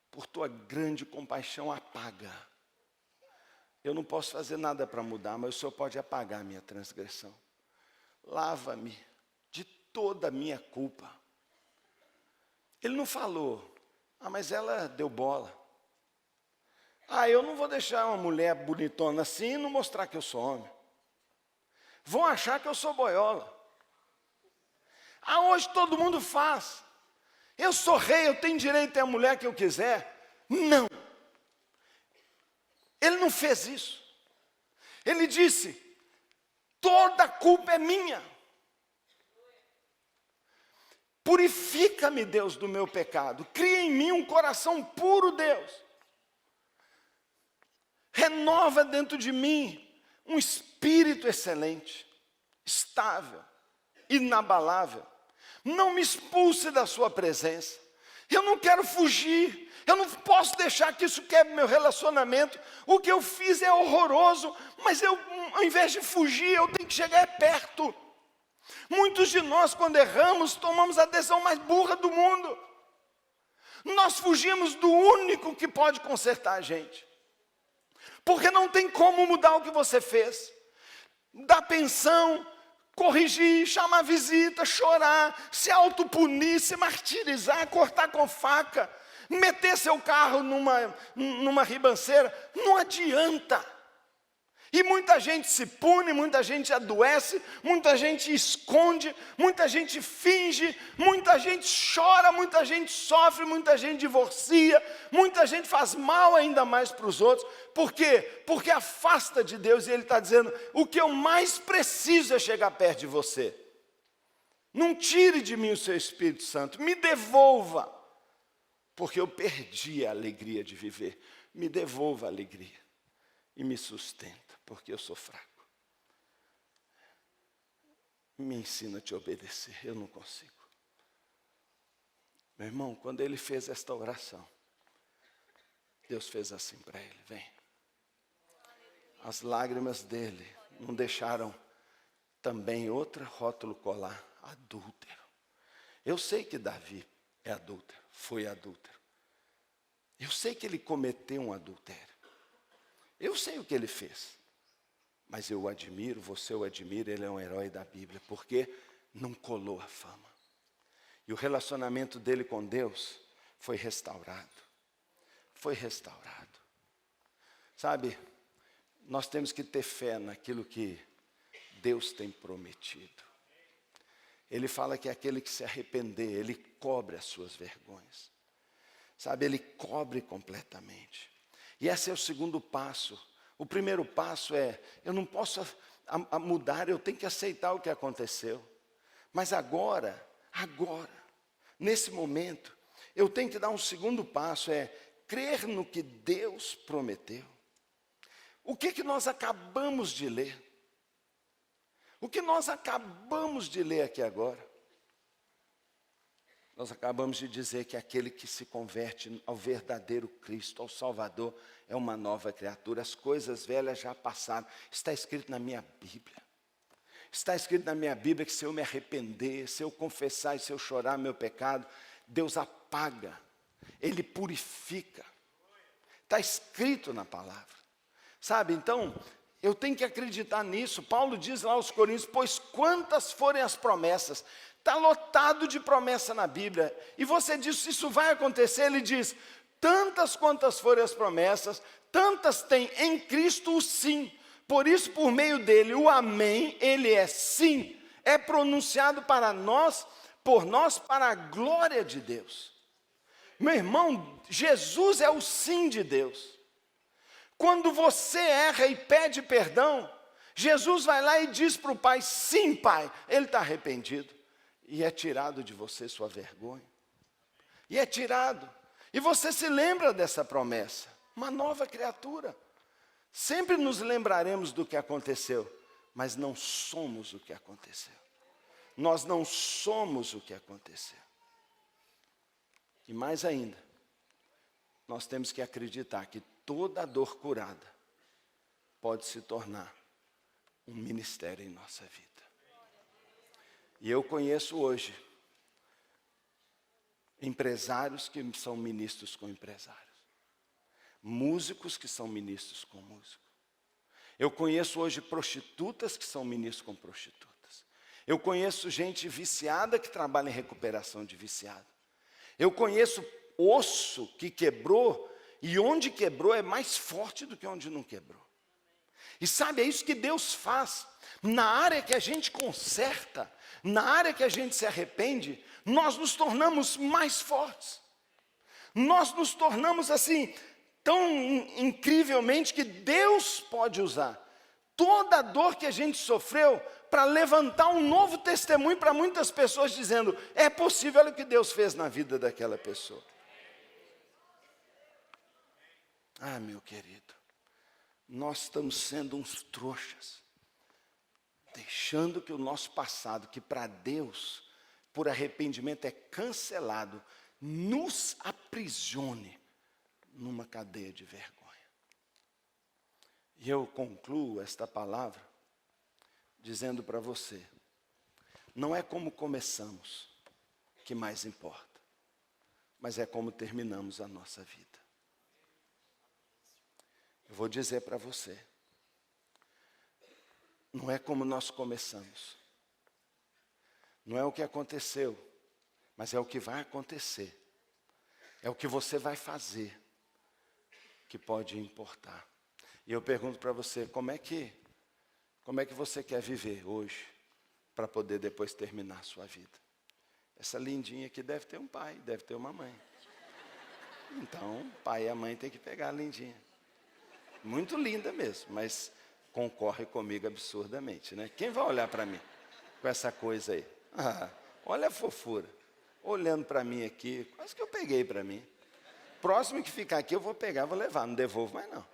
por tua grande compaixão, apaga. Eu não posso fazer nada para mudar, mas o Senhor pode apagar a minha transgressão. Lava-me de toda a minha culpa. Ele não falou: mas ela deu bola. Eu não vou deixar uma mulher bonitona assim e não mostrar que eu sou homem. Vão achar que eu sou boiola. Hoje todo mundo faz. Eu sou rei, eu tenho direito a ter a mulher que eu quiser. Não. Ele não fez isso. Ele disse: toda a culpa é minha. Purifica-me, Deus, do meu pecado. Cria em mim um coração puro, Deus. Renova dentro de mim um espírito excelente, estável, inabalável. Não me expulse da sua presença. Eu não quero fugir. Eu não posso deixar que isso quebre meu relacionamento. O que eu fiz é horroroso, mas eu, ao invés de fugir, eu tenho que chegar perto. Muitos de nós, quando erramos, tomamos a decisão mais burra do mundo. Nós fugimos do único que pode consertar a gente. Porque não tem como mudar o que você fez. Dar pensão, corrigir, chamar visita, chorar, se autopunir, se martirizar, cortar com faca, meter seu carro numa ribanceira. Não adianta. E muita gente se pune, muita gente adoece, muita gente esconde, muita gente finge, muita gente chora, muita gente sofre, muita gente divorcia, muita gente faz mal ainda mais para os outros. Por quê? Porque afasta de Deus, e Ele está dizendo: o que eu mais preciso é chegar perto de você. Não tire de mim o seu Espírito Santo, me devolva, porque eu perdi a alegria de viver. Me devolva a alegria e me sustenta, porque eu sou fraco. Me ensina a te obedecer, eu não consigo. Meu irmão, quando ele fez esta oração, Deus fez assim para ele: vem. As lágrimas dele não deixaram também outro rótulo colar: adúltero. Eu sei que Davi é adúltero, foi adúltero. Eu sei que ele cometeu um adultério. Eu sei o que ele fez. Mas eu o admiro, você o admira, ele é um herói da Bíblia, porque não colou a fama. E o relacionamento dele com Deus foi restaurado. Foi restaurado. Sabe, nós temos que ter fé naquilo que Deus tem prometido. Ele fala que aquele que se arrepender, ele cobre as suas vergonhas. Sabe, ele cobre completamente. E esse é o segundo passo. O primeiro passo é: eu não posso mudar, eu tenho que aceitar o que aconteceu. Mas agora, nesse momento, eu tenho que dar um segundo passo, é crer no que Deus prometeu. O que nós acabamos de ler? O que nós acabamos de ler aqui agora? Nós acabamos de dizer que aquele que se converte ao verdadeiro Cristo, ao Salvador, é uma nova criatura. As coisas velhas já passaram. Está escrito na minha Bíblia. Está escrito na minha Bíblia que se eu me arrepender, se eu confessar e se eu chorar meu pecado, Deus apaga, Ele purifica. Está escrito na palavra. Sabe, então, eu tenho que acreditar nisso. Paulo diz lá aos Coríntios: pois quantas forem as promessas. Está lotado de promessa na Bíblia. E você diz: isso vai acontecer? Ele diz: tantas quantas forem as promessas, tantas tem em Cristo o sim. Por isso, por meio dele, o amém, ele é sim. É pronunciado para nós, por nós, para a glória de Deus. Meu irmão, Jesus é o sim de Deus. Quando você erra e pede perdão, Jesus vai lá e diz para o Pai: sim, Pai. Ele está arrependido. E é tirado de você sua vergonha. E é tirado. E você se lembra dessa promessa. Uma nova criatura. Sempre nos lembraremos do que aconteceu, mas não somos o que aconteceu. Nós não somos o que aconteceu. E mais ainda, nós temos que acreditar que toda dor curada pode se tornar um ministério em nossa vida. E eu conheço hoje empresários que são ministros com empresários, músicos que são ministros com músicos. Eu conheço hoje prostitutas que são ministros com prostitutas. Eu conheço gente viciada que trabalha em recuperação de viciado. Eu conheço osso que quebrou, e onde quebrou é mais forte do que onde não quebrou. E sabe, é isso que Deus faz. Na área que a gente conserta, na área que a gente se arrepende, nós nos tornamos mais fortes. Nós nos tornamos assim, tão incrivelmente, que Deus pode usar toda a dor que a gente sofreu para levantar um novo testemunho para muitas pessoas, dizendo, é possível, olha o que Deus fez na vida daquela pessoa. Ah, meu querido, nós estamos sendo uns trouxas, deixando que o nosso passado, que para Deus, por arrependimento é cancelado, nos aprisione numa cadeia de vergonha. E eu concluo esta palavra dizendo para você, não é como começamos que mais importa, mas é como terminamos a nossa vida. Eu vou dizer para você, não é como nós começamos, não é o que aconteceu, mas é o que vai acontecer, é o que você vai fazer que pode importar. E eu pergunto para você, como é que você quer viver hoje para poder depois terminar a sua vida? Essa lindinha aqui deve ter um pai, deve ter uma mãe. Então, o pai e a mãe têm que pegar a lindinha. Muito linda mesmo, mas concorre comigo absurdamente, né? Quem vai olhar para mim com essa coisa aí? Ah, olha a fofura. Olhando para mim aqui, quase que eu peguei para mim. Próximo que ficar aqui eu vou pegar, vou levar, não devolvo mais não.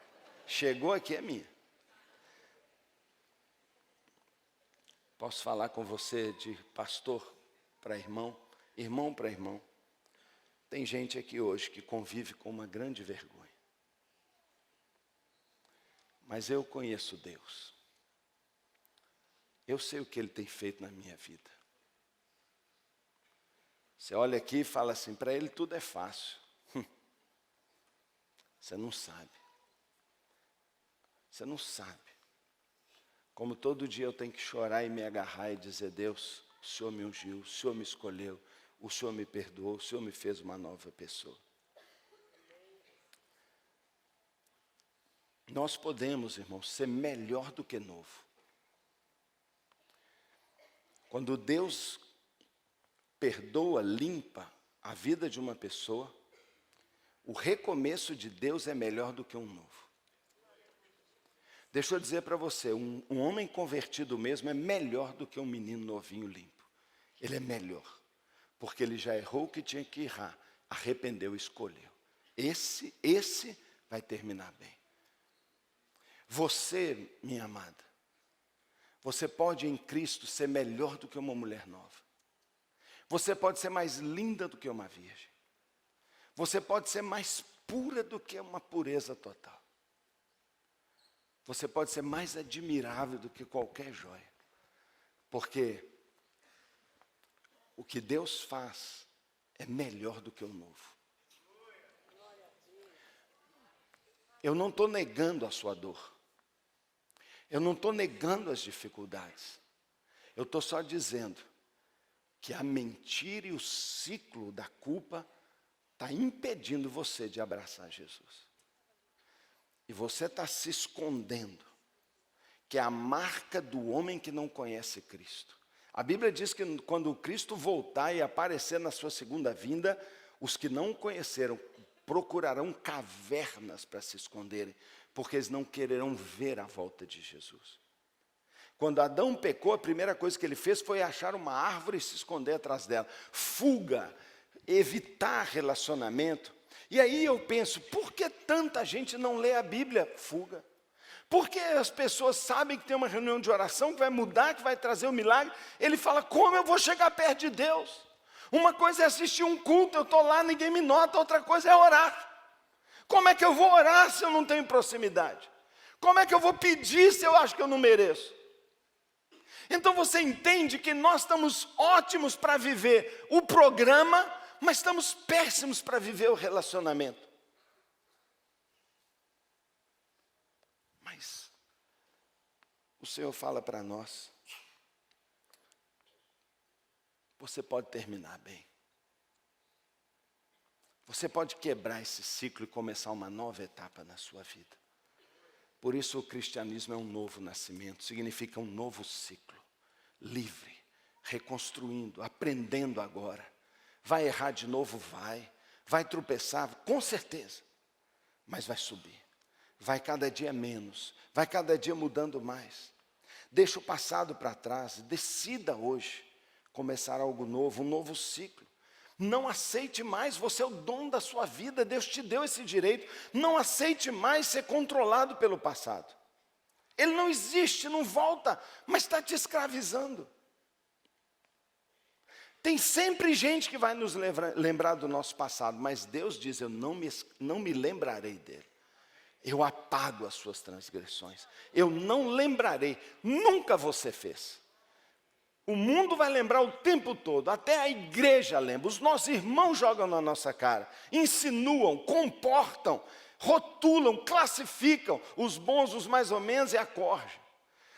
Chegou aqui, é minha. Posso falar com você de pastor para irmão, irmão para irmão. Tem gente aqui hoje que convive com uma grande vergonha. Mas eu conheço Deus. Eu sei o que Ele tem feito na minha vida. Você olha aqui e fala assim, para Ele tudo é fácil. Você não sabe. Você não sabe. Como todo dia eu tenho que chorar e me agarrar e dizer, Deus, o Senhor me ungiu, o Senhor me escolheu, o Senhor me perdoou, o Senhor me fez uma nova pessoa. Nós podemos, irmãos, ser melhor do que novo. Quando Deus perdoa, limpa a vida de uma pessoa, o recomeço de Deus é melhor do que um novo. Deixa eu dizer para você, um homem convertido mesmo é melhor do que um menino novinho limpo. Ele é melhor, porque ele já errou o que tinha que errar, arrependeu e escolheu. Esse vai terminar bem. Você, minha amada, você pode em Cristo ser melhor do que uma mulher nova. Você pode ser mais linda do que uma virgem. Você pode ser mais pura do que uma pureza total. Você pode ser mais admirável do que qualquer joia. Porque o que Deus faz é melhor do que o novo. Eu não estou negando a sua dor. Eu não estou negando as dificuldades. Eu estou só dizendo que a mentira e o ciclo da culpa está impedindo você de abraçar Jesus. E você está se escondendo, que é a marca do homem que não conhece Cristo. A Bíblia diz que quando Cristo voltar e aparecer na sua segunda vinda, os que não o conheceram procurarão cavernas para se esconderem, porque eles não quererão ver a volta de Jesus. Quando Adão pecou, a primeira coisa que ele fez foi achar uma árvore e se esconder atrás dela. Fuga, evitar relacionamento. E aí eu penso, por que tanta gente não lê a Bíblia? Fuga. Porque as pessoas sabem que tem uma reunião de oração que vai mudar, que vai trazer um milagre. Ele fala, como eu vou chegar perto de Deus? Uma coisa é assistir um culto, eu estou lá, ninguém me nota, outra coisa é orar. Como é que eu vou orar se eu não tenho proximidade? Como é que eu vou pedir se eu acho que eu não mereço? Então você entende que nós estamos ótimos para viver o programa, mas estamos péssimos para viver o relacionamento. Mas o Senhor fala para nós, você pode terminar bem. Você pode quebrar esse ciclo e começar uma nova etapa na sua vida. Por isso o cristianismo é um novo nascimento, significa um novo ciclo. Livre, reconstruindo, aprendendo agora. Vai errar de novo? Vai tropeçar? Com certeza. Mas vai subir. Vai cada dia menos. Vai cada dia mudando mais. Deixa o passado para trás. Decida hoje começar algo novo, um novo ciclo. Não aceite mais, você é o dono da sua vida, Deus te deu esse direito. Não aceite mais ser controlado pelo passado. Ele não existe, não volta, mas está te escravizando. Tem sempre gente que vai nos lembrar do nosso passado, mas Deus diz, eu não me lembrarei dele. Eu apago as suas transgressões. Eu não lembrarei, nunca você fez. O mundo vai lembrar o tempo todo, até a igreja lembra, os nossos irmãos jogam na nossa cara, insinuam, comportam, rotulam, classificam os bons, os mais ou menos e a corja.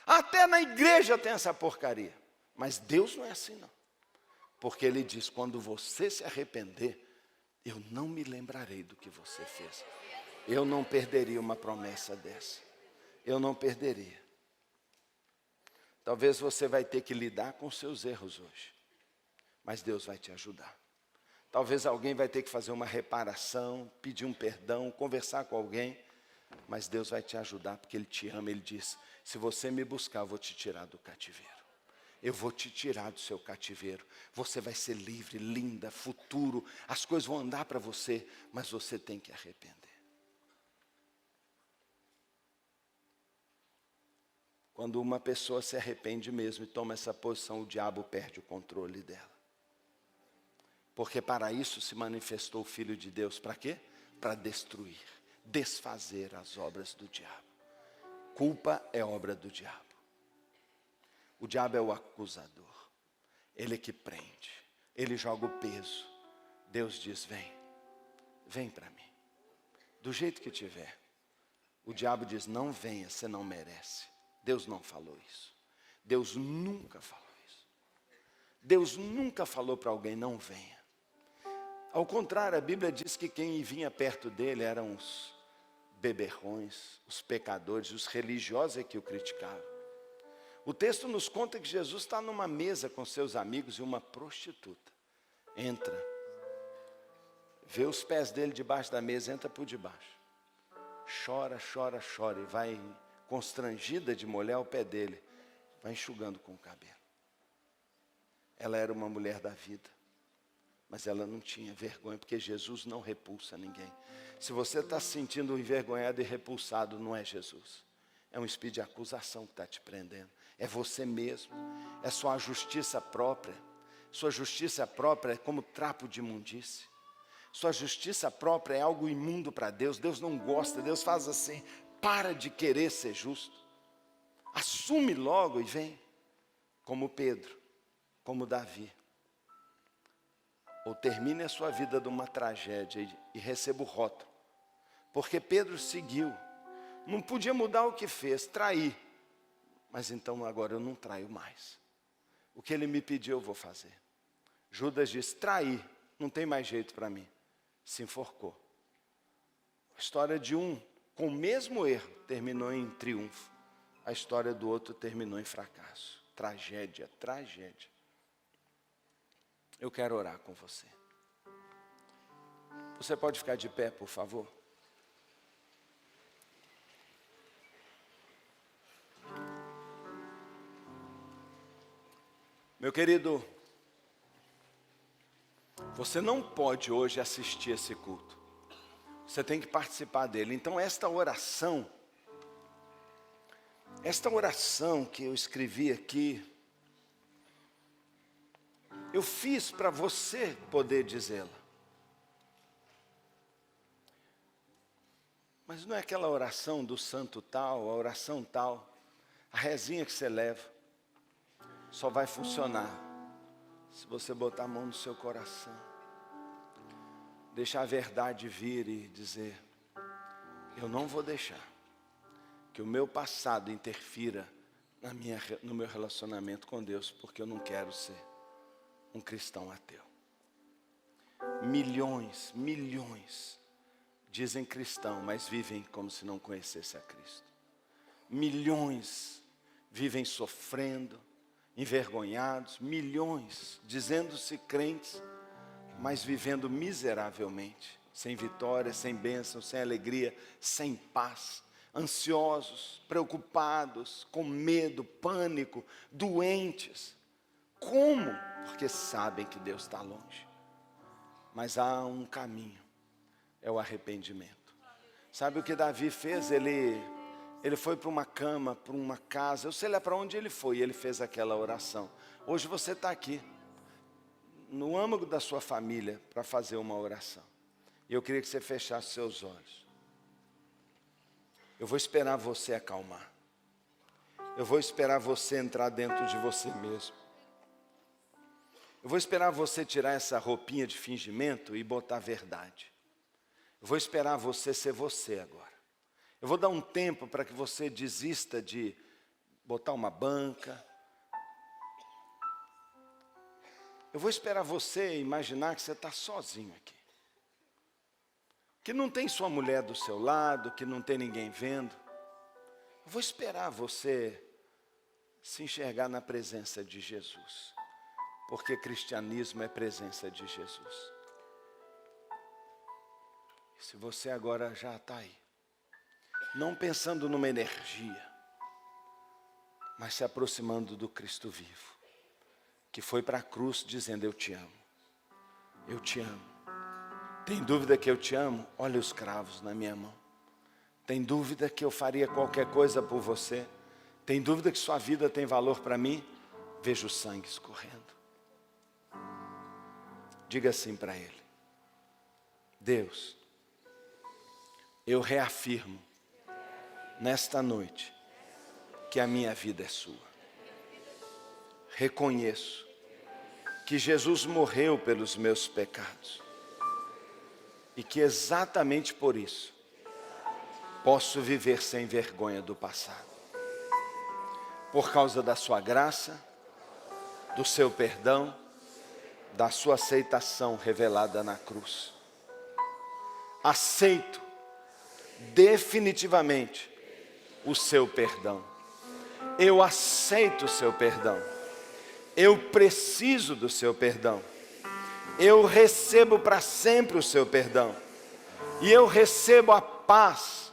Até na igreja tem essa porcaria, mas Deus não é assim não. Porque Ele diz, quando você se arrepender, eu não me lembrarei do que você fez. Eu não perderia uma promessa dessa, eu não perderia. Talvez você vai ter que lidar com seus erros hoje, mas Deus vai te ajudar. Talvez alguém vai ter que fazer uma reparação, pedir um perdão, conversar com alguém, mas Deus vai te ajudar porque Ele te ama. Ele diz, se você me buscar, eu vou te tirar do cativeiro. Eu vou te tirar do seu cativeiro. Você vai ser livre, linda, futuro, as coisas vão andar para você, mas você tem que arrepender. Quando uma pessoa se arrepende mesmo e toma essa posição, o diabo perde o controle dela. Porque para isso se manifestou o Filho de Deus. Para quê? Para destruir, desfazer as obras do diabo. Culpa é obra do diabo. O diabo é o acusador. Ele é que prende. Ele joga o peso. Deus diz, vem para mim. Do jeito que tiver. O diabo diz, não venha, você não merece. Deus não falou isso. Deus nunca falou isso. Deus nunca falou para alguém, não venha. Ao contrário, a Bíblia diz que quem vinha perto dele eram os beberrões, os pecadores, os religiosos é que o criticavam. O texto nos conta que Jesus está numa mesa com seus amigos e uma prostituta entra, vê os pés dele debaixo da mesa, entra por debaixo. Chora, chora, chora e vai constrangida de molhar o pé dele, vai enxugando com o cabelo. Ela era uma mulher da vida, mas ela não tinha vergonha, porque Jesus não repulsa ninguém. Se você está se sentindo envergonhado e repulsado, não é Jesus. É um espírito de acusação que está te prendendo. É você mesmo, é sua justiça própria. Sua justiça própria é como trapo de imundície. Sua justiça própria é algo imundo para Deus. Deus não gosta, Deus faz assim, para de querer ser justo. Assume logo e vem, como Pedro, como Davi. Ou termine a sua vida de uma tragédia e receba o rótulo. Porque Pedro seguiu, não podia mudar o que fez, trair. Mas então agora eu não traio mais. O que ele me pediu eu vou fazer. Judas disse, trair, não tem mais jeito para mim. Se enforcou. A história de um com o mesmo erro terminou em triunfo. A história do outro terminou em fracasso. Tragédia, tragédia. Eu quero orar com você. Você pode ficar de pé, por favor? Meu querido, você não pode hoje assistir esse culto. Você tem que participar dele. Então esta oração Esta oração que eu escrevi aqui, eu fiz para você poder dizê-la. Mas não é aquela oração do santo tal, a oração tal, a rezinha que você leva. Só vai funcionar se você botar a mão no seu coração. Deixar a verdade vir e dizer: eu não vou deixar que o meu passado interfira no meu relacionamento com Deus, porque eu não quero ser um cristão ateu. Milhões dizem cristão, mas vivem como se não conhecessem a Cristo. Milhões vivem sofrendo, envergonhados. Milhões dizendo-se crentes, mas vivendo miseravelmente, sem vitória, sem bênção, sem alegria, sem paz, ansiosos, preocupados, com medo, pânico, doentes. Como? Porque sabem que Deus está longe. Mas há um caminho, é o arrependimento. Sabe o que Davi fez? Ele foi para uma cama, para uma casa, eu sei lá para onde ele foi, e ele fez aquela oração. Hoje você está aqui, no âmago da sua família, para fazer uma oração. E eu queria que você fechasse seus olhos. Eu vou esperar você acalmar. Eu vou esperar você entrar dentro de você mesmo. Eu vou esperar você tirar essa roupinha de fingimento e botar a verdade. Eu vou esperar você ser você agora. Eu vou dar um tempo para que você desista de botar uma banca. Eu vou esperar você imaginar que você está sozinho aqui. Que não tem sua mulher do seu lado, que não tem ninguém vendo. Eu vou esperar você se enxergar na presença de Jesus. Porque cristianismo é presença de Jesus. E se você agora já está aí, não pensando numa energia, mas se aproximando do Cristo vivo, que foi para a cruz dizendo: eu te amo, eu te amo. Tem dúvida que eu te amo? Olha os cravos na minha mão. Tem dúvida que eu faria qualquer coisa por você? Tem dúvida que sua vida tem valor para mim? Veja o sangue escorrendo. Diga assim para Ele: Deus, eu reafirmo nesta noite que a minha vida é sua. Reconheço que Jesus morreu pelos meus pecados e que exatamente por isso posso viver sem vergonha do passado. Por causa da sua graça, do seu perdão, da sua aceitação revelada na cruz. Aceito definitivamente o seu perdão. Eu aceito o seu perdão. Eu preciso do seu perdão. Eu recebo para sempre o seu perdão. E eu recebo a paz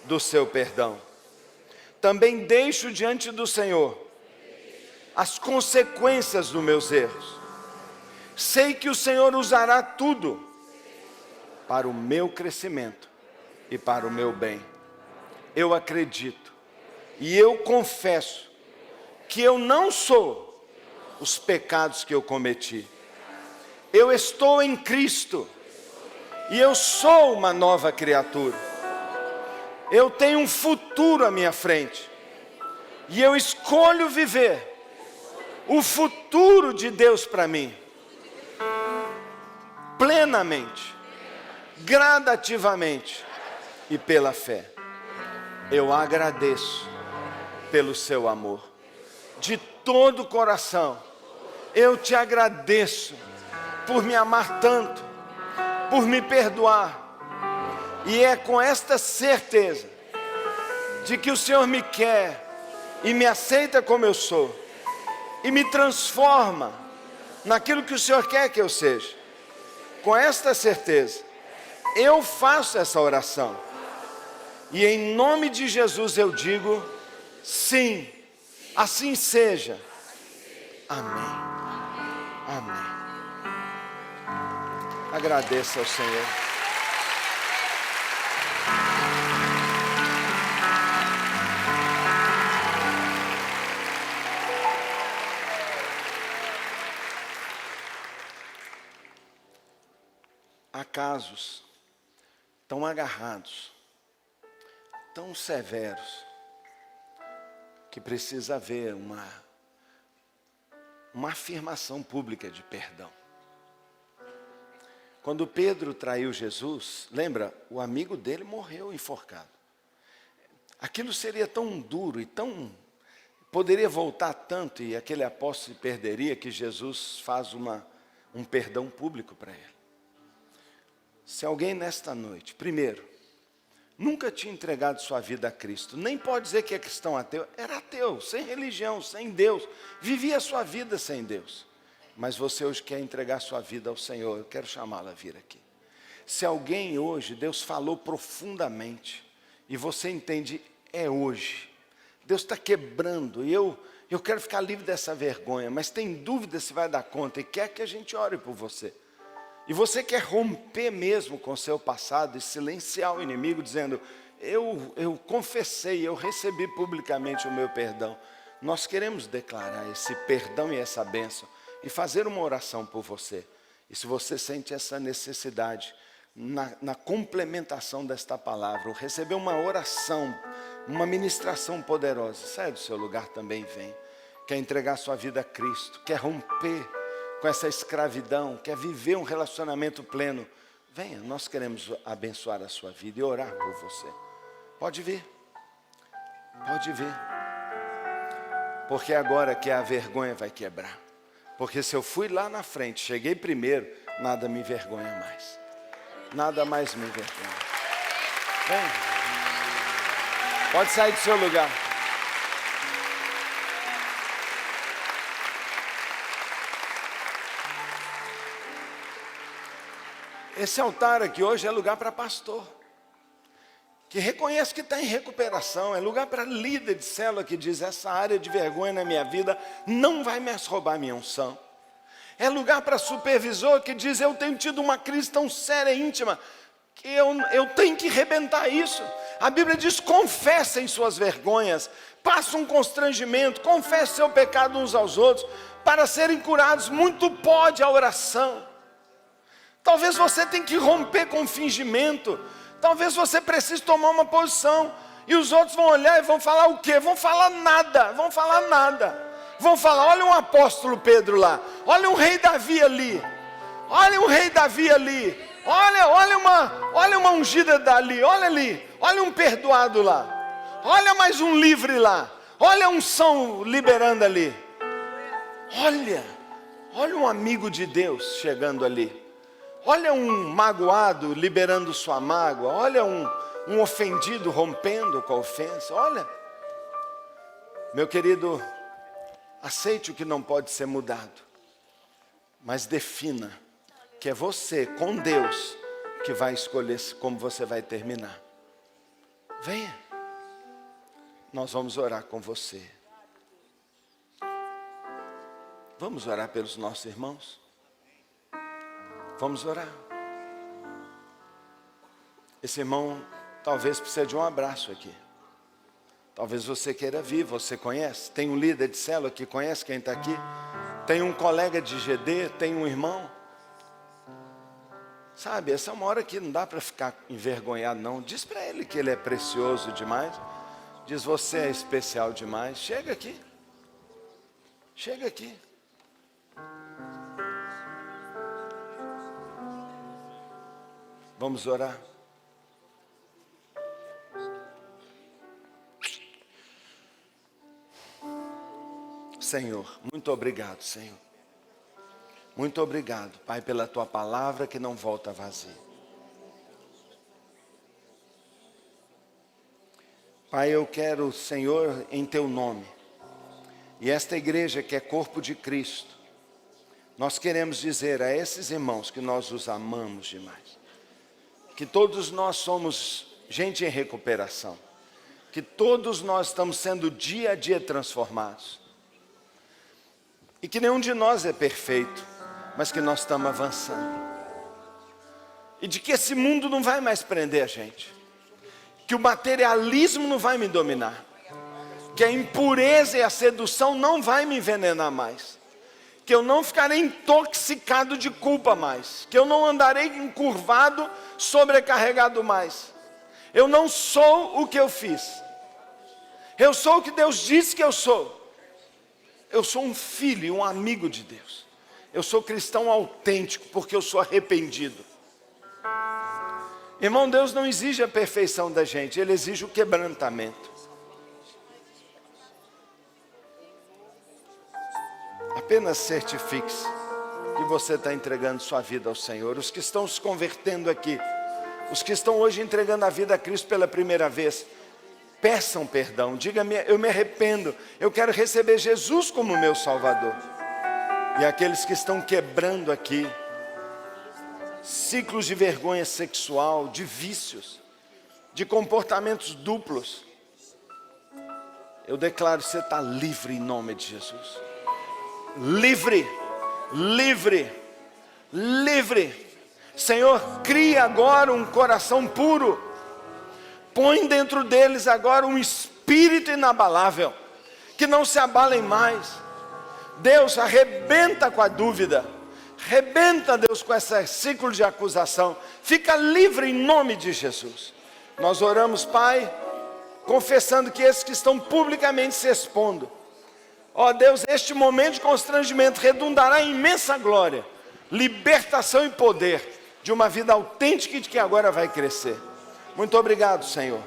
do seu perdão. Também deixo diante do Senhor as consequências dos meus erros. Sei que o Senhor usará tudo para o meu crescimento e para o meu bem. Eu acredito e eu confesso que eu não sou os pecados que eu cometi. Eu estou em Cristo e eu sou uma nova criatura. Eu tenho um futuro à minha frente e eu escolho viver o futuro de Deus para mim. Plenamente, gradativamente e pela fé. Eu agradeço pelo seu amor. De todo o coração, eu te agradeço por me amar tanto, por me perdoar. E é com esta certeza de que o Senhor me quer e me aceita como eu sou e me transforma naquilo que o Senhor quer que eu seja. Com esta certeza, eu faço essa oração. E em nome de Jesus eu digo: sim, assim seja. Amém. Amém. Agradeça ao Senhor. casos tão agarrados, tão severos, que precisa haver uma afirmação pública de perdão. Quando Pedro traiu Jesus, lembra, o amigo dele morreu enforcado. Aquilo seria tão duro e poderia voltar tanto, e aquele apóstolo se perderia, que Jesus faz um perdão público para ele. Se alguém nesta noite, primeiro, nunca tinha entregado sua vida a Cristo, nem pode dizer que é cristão ateu, era ateu, sem religião, sem Deus, vivia a sua vida sem Deus. Mas você hoje quer entregar sua vida ao Senhor, eu quero chamá-la a vir aqui. Se alguém hoje, Deus falou profundamente, e você entende, é hoje. Deus está quebrando, e eu quero ficar livre dessa vergonha, mas tem dúvida se vai dar conta, e quer que a gente ore por você. E você quer romper mesmo com o seu passado e silenciar o inimigo, dizendo, eu confessei, eu recebi publicamente o meu perdão. Nós queremos declarar esse perdão e essa bênção, e fazer uma oração por você. E se você sente essa necessidade, na complementação desta palavra, ou receber uma oração, uma ministração poderosa, sai do seu lugar também, vem. Quer entregar sua vida a Cristo, quer romper com essa escravidão, quer viver um relacionamento pleno, venha, nós queremos abençoar a sua vida e orar por você. Pode vir, pode vir, porque agora que a vergonha vai quebrar. Porque se eu fui lá na frente, cheguei primeiro, nada me envergonha mais. Nada mais me envergonha. Vem. Pode sair do seu lugar. Esse altar aqui hoje é lugar para pastor, que reconhece que está em recuperação. É lugar para líder de célula que diz, essa área de vergonha na minha vida não vai mais roubar minha unção. É lugar para supervisor que diz, eu tenho tido uma crise tão séria e íntima, que eu tenho que arrebentar isso. A Bíblia diz, confessem suas vergonhas, passem um constrangimento, confessem seu pecado uns aos outros, para serem curados. Muito pode a oração. Talvez você tenha que romper com o fingimento. Talvez você precise tomar uma posição, e os outros vão olhar e vão falar o quê? Vão falar nada, vão falar nada. Vão falar, olha um apóstolo Pedro lá, olha um rei Davi ali, olha um rei Davi ali, olha uma ungida dali, olha ali, olha um perdoado lá, olha mais um livre lá, olha a unção liberando ali, olha um amigo de Deus chegando ali, olha um magoado liberando sua mágoa, olha um ofendido rompendo com a ofensa, olha. Meu querido, aceite o que não pode ser mudado, mas defina que é você, com Deus, que vai escolher como você vai terminar. Venha, nós vamos orar com você. Vamos orar pelos nossos irmãos? Vamos orar. Esse irmão talvez precise de um abraço aqui. Talvez você queira vir, você conhece? Tem um líder de célula que conhece quem está aqui? Tem um colega de GD, tem um irmão? Sabe, essa é uma hora que não dá para ficar envergonhado não. Diz para ele que ele é precioso demais. Diz, você é especial demais. Chega aqui. Chega aqui. Vamos orar. Senhor, muito obrigado, Senhor. Muito obrigado, Pai, pela Tua palavra que não volta vazia. Pai, eu quero, Senhor, em Teu nome, e esta igreja que é corpo de Cristo, nós queremos dizer a esses irmãos que nós os amamos demais, que todos nós somos gente em recuperação, que todos nós estamos sendo dia a dia transformados, e que nenhum de nós é perfeito, mas que nós estamos avançando. E de que esse mundo não vai mais prender a gente. Que o materialismo não vai me dominar. Que a impureza e a sedução não vai me envenenar mais. que eu não ficarei intoxicado de culpa mais, que eu não andarei encurvado, sobrecarregado mais. Eu não sou o que eu fiz. Eu sou o que Deus disse que eu sou. Eu sou um filho, um amigo de Deus. Eu sou cristão autêntico, porque eu sou arrependido. Irmão, Deus não exige a perfeição da gente, Ele exige o quebrantamento. Apenas certifique-se que você está entregando sua vida ao Senhor. Os que estão se convertendo aqui, os que estão hoje entregando a vida a Cristo pela primeira vez, peçam perdão, diga-me, eu me arrependo, eu quero receber Jesus como meu Salvador. E aqueles que estão quebrando aqui, ciclos de vergonha sexual, de vícios, de comportamentos duplos, eu declaro que você está livre em nome de Jesus. Livre, livre, livre. Senhor, cria agora um coração puro. Põe dentro deles agora um espírito inabalável, que não se abalem mais. Deus, arrebenta com a dúvida. Arrebenta, Deus, com esse ciclo de acusação. Fica livre em nome de Jesus. Nós oramos, Pai, confessando que esses que estão publicamente se expondo, ó Deus, este momento de constrangimento redundará em imensa glória, libertação e poder de uma vida autêntica e de que agora vai crescer. Muito obrigado, Senhor.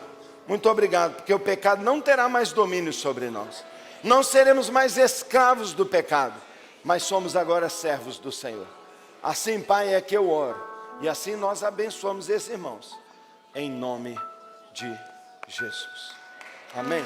Muito obrigado, porque o pecado não terá mais domínio sobre nós. Não seremos mais escravos do pecado, mas somos agora servos do Senhor. Assim, Pai, é que eu oro. E assim nós abençoamos esses irmãos. Em nome de Jesus. Amém.